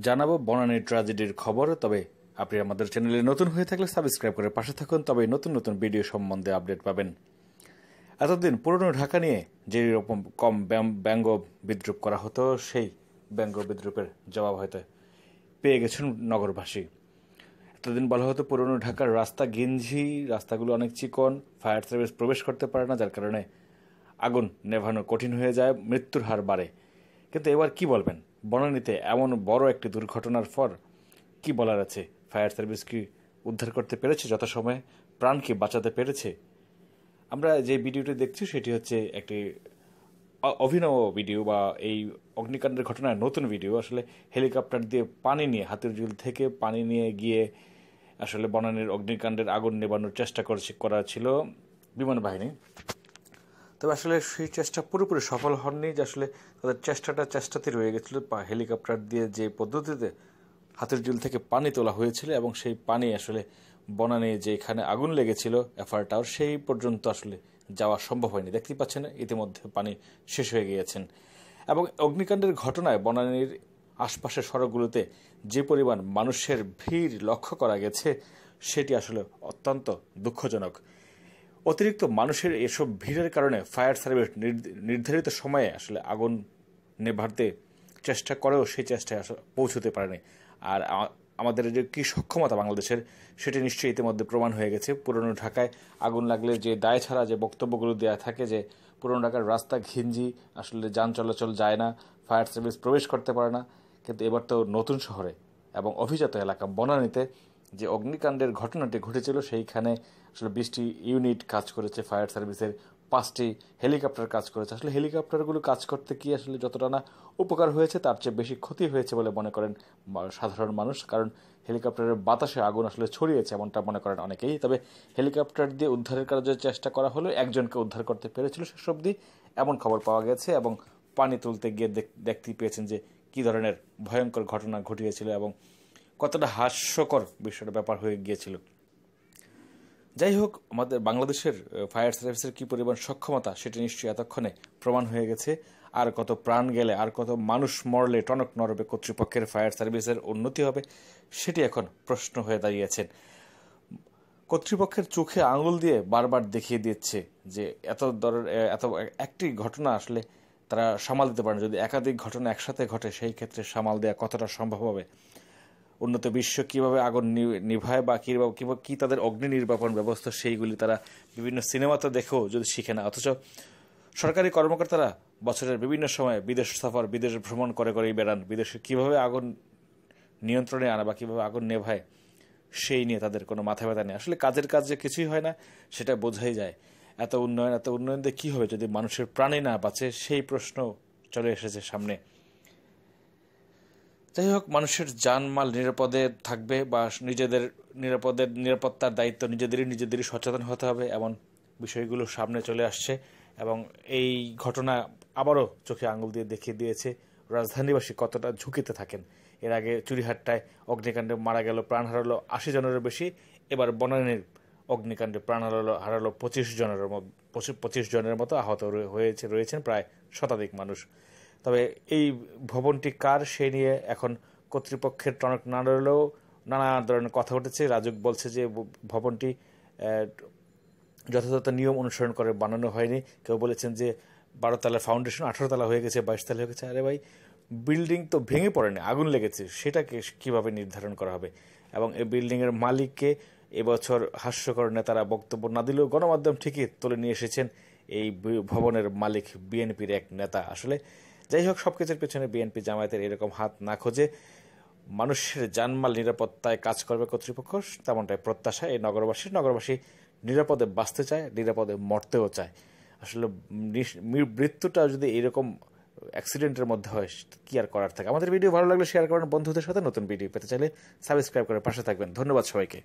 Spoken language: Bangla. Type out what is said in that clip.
জানাবো বনানীর ট্র্যাজেডির খবর। তবে আপনি আমাদের চ্যানেলে নতুন হয়ে থাকলে সাবস্ক্রাইব করে পাশে থাকুন, তবে নতুন নতুন ভিডিও সম্বন্ধে আপডেট পাবেন। এতদিন পুরনো ঢাকা নিয়ে যে রকম কম ব্যঙ্গ বিদ্রুপ করা হতো, সেই ব্যঙ্গ বিদ্রুপের জবাব হয়তো পেয়ে গেছেন নগরবাসী। এতদিন বলা হতো পুরনো ঢাকার রাস্তা ঘিঞ্জি, রাস্তাগুলো অনেক চিকন, ফায়ার সার্ভিস প্রবেশ করতে পারে না, যার কারণে আগুন নেভানো কঠিন হয়ে যায়, মৃত্যুর হার বাড়ে। কিন্তু এবার কি বলবেন, বনানীতে এমন বড় একটি দুর্ঘটনার পর কি বলার আছে? ফায়ার সার্ভিস কি উদ্ধার করতে পেরেছে যথাসময়ে? প্রাণ কি বাঁচাতে পেরেছে? আমরা যে ভিডিওটি দেখছি সেটি হচ্ছে একটি অভিনব ভিডিও বা এই অগ্নিকাণ্ডের ঘটনার নতুন ভিডিও। আসলে হেলিকপ্টার দিয়ে পানি নিয়ে, হাতিরঝিল থেকে পানি নিয়ে গিয়ে আসলে বনানীর অগ্নিকাণ্ডের আগুন নেবানোর চেষ্টা করা ছিল বিমান বাহিনী। তবে আসলে সেই চেষ্টা পুরোপুরি সফল হননি, যে আসলে তাদের চেষ্টাতে রয়ে গেছিল। হেলিকপ্টার দিয়ে যে পদ্ধতিতে হাতিরঝিল থেকে পানি তোলা হয়েছিল এবং সেই পানি আসলে বনানী যেখানে আগুন লেগেছিল এফআর টাওয়ার, সেই পর্যন্ত আসলে যাওয়া সম্ভব হয়নি। দেখতেই পাচ্ছেন ইতিমধ্যে পানি শেষ হয়ে গিয়েছেন। এবং অগ্নিকাণ্ডের ঘটনায় বনানীর আশপাশের সড়কগুলোতে যে পরিমাণ মানুষের ভিড় লক্ষ্য করা গেছে, সেটি আসলে অত্যন্ত দুঃখজনক। অতিরিক্ত মানুষের এসব ভিড়ের কারণে ফায়ার সার্ভিস নির্ধারিত সময়ে আসলে আগুন নেভাতে চেষ্টা করেও সেই চেষ্টায় পৌঁছতে পারেনি। আর আমাদের যে কী সক্ষমতা বাংলাদেশের, সেটি নিশ্চয়ই ইতিমধ্যে প্রমাণ হয়ে গেছে। পুরনো ঢাকায় আগুন লাগলে যে দায় ছাড়া যে বক্তব্যগুলো দেওয়া থাকে, যে পুরনো ঢাকার রাস্তা ঘিঞ্জি, আসলে যান চলাচল যায় না, ফায়ার সার্ভিস প্রবেশ করতে পারে না। কিন্তু এবার তো নতুন শহরে এবং অভিজাত এলাকা বনানীতে যে অগ্নিকাণ্ডের ঘটনাটি ঘটেছিল, সেইখানে আসলে 20টি ইউনিট কাজ করেছে ফায়ার সার্ভিসের, 5টি হেলিকপ্টার কাজ করেছে। আসলে হেলিকপ্টারগুলো কাজ করতে কি আসলে যতটা না উপকার হয়েছে, তার চেয়ে বেশি ক্ষতি হয়েছে বলে মনে করেন সাধারণ মানুষ। কারণ হেলিকপ্টারের বাতাসে আগুন আসলে ছড়িয়েছে, এমনটা মনে করেন অনেকেই। তবে হেলিকপ্টার দিয়ে উদ্ধারের কাজে চেষ্টা করা হলেও একজনকে উদ্ধার করতে পেরেছিল শেষ অবধি, এমন খবর পাওয়া গেছে। এবং পানি তুলতে গিয়ে দেখতেই পেয়েছেন যে কী ধরনের ভয়ঙ্কর ঘটনা ঘটিয়েছিল এবং কতটা হাস্যকর বিষয়টা ব্যাপার হয়ে গিয়েছিল। যাই হোক, আমাদের বাংলাদেশের ফায়ার সার্ভিসের কী পরিমাণ সক্ষমতা, সেটি নিশ্চয়ই এতক্ষণে প্রমাণ হয়ে গেছে। আর কত প্রাণ গেলে, আর কত মানুষ মরলে টনক নড়বে কর্তৃপক্ষের, ফায়ার সার্ভিসের উন্নতি হবে, সেটি এখন প্রশ্ন হয়ে দাঁড়িয়েছেন। কর্তৃপক্ষের চোখে আঙুল দিয়ে বারবার দেখিয়ে দিচ্ছে যে এত একটি ঘটনা আসলে তারা সামাল দিতে পারেন। যদি একাধিক ঘটনা একসাথে ঘটে, সেই ক্ষেত্রে সামাল দেওয়া কতটা সম্ভব হবে? উন্নত বিশ্ব কীভাবে আগুন নিভায় বা কী তাদের অগ্নি নির্বাপন ব্যবস্থা, সেইগুলি তারা বিভিন্ন সিনেমাতে দেখেও যদি শিখে না। অথচ সরকারি কর্মকর্তারা বছরের বিভিন্ন সময় বিদেশ সফর, বিদেশ ভ্রমণ করেই বেড়ান। বিদেশে কীভাবে আগুন নিয়ন্ত্রণে আনা বা কীভাবে আগুন নেভায়, সেই নিয়ে তাদের কোনো মাথা ব্যথা নেই। আসলে কাজের কাজ যে কিছুই হয় না, সেটা বোঝাই যায়। এত উন্নয়ন দিয়ে কী হবে যদি মানুষের প্রাণে না বাঁচে, সেই প্রশ্ন চলে এসেছে সামনে। যাই হোক, মানুষের জানমাল নিরাপদে থাকবে বা নিজেদের নিরাপত্তার দায়িত্ব নিজেদেরই সচেতন হতে হবে, এমন বিষয়গুলো সামনে চলে আসছে। এবং এই ঘটনা আবারও চোখে আঙুল দিয়ে দেখিয়ে দিয়েছে রাজধানীবাসী কতটা ঝুঁকিতে থাকেন। এর আগে চুরিহাট্টায় অগ্নিকাণ্ডে মারা গেল, প্রাণ হারালো 80 জনেরও বেশি। এবার বনানীর অগ্নিকাণ্ডে প্রাণ হারালো 25 জনের মতো। আহত রয়েছেন প্রায় শতাধিক মানুষ। তবে এই ভবনটি কার, সে নিয়ে এখন কর্তৃপক্ষের টনক না নড়লেও নানা ধরনের কথা উঠেছে। রাজুক বলছে যে ভবনটি যথাযথ নিয়ম অনুসরণ করে বানানো হয়নি। কেউ বলেছেন যে 12 তলার ফাউন্ডেশন 18 তলা হয়ে গেছে, 22 তলা হয়ে গেছে। আরে ভাই, বিল্ডিং তো ভেঙে পড়েনি, আগুন লেগেছে, সেটাকে কিভাবে নির্ধারণ করা হবে? এবং এই বিল্ডিংয়ের মালিককে এবছর হাস্যকর নেতারা বক্তব্য না দিলেও গণমাধ্যম ঠিকই তুলে নিয়ে এসেছেন এই ভবনের মালিক বিএনপির এক নেতা। আসলে যাই হোক, সব কিছুর পেছনে বিএনপি জামায়াতের এরকম হাত না খোঁজে মানুষের জানমাল নিরাপত্তায় কাজ করবে কর্তৃপক্ষ, তেমনটাই প্রত্যাশা এই নগরবাসী নিরাপদে বাঁচতে চায়, নিরাপদে মরতেও চায়। আসলে মৃত্যুটা যদি এরকম অ্যাক্সিডেন্টের মধ্যে হয়, কি আর করার থাকে। আমাদের ভিডিও ভালো লাগলে শেয়ার করেন বন্ধুদের সাথে। নতুন ভিডিও পেতে চাইলে সাবস্ক্রাইব করে পাশে থাকবেন। ধন্যবাদ সবাইকে।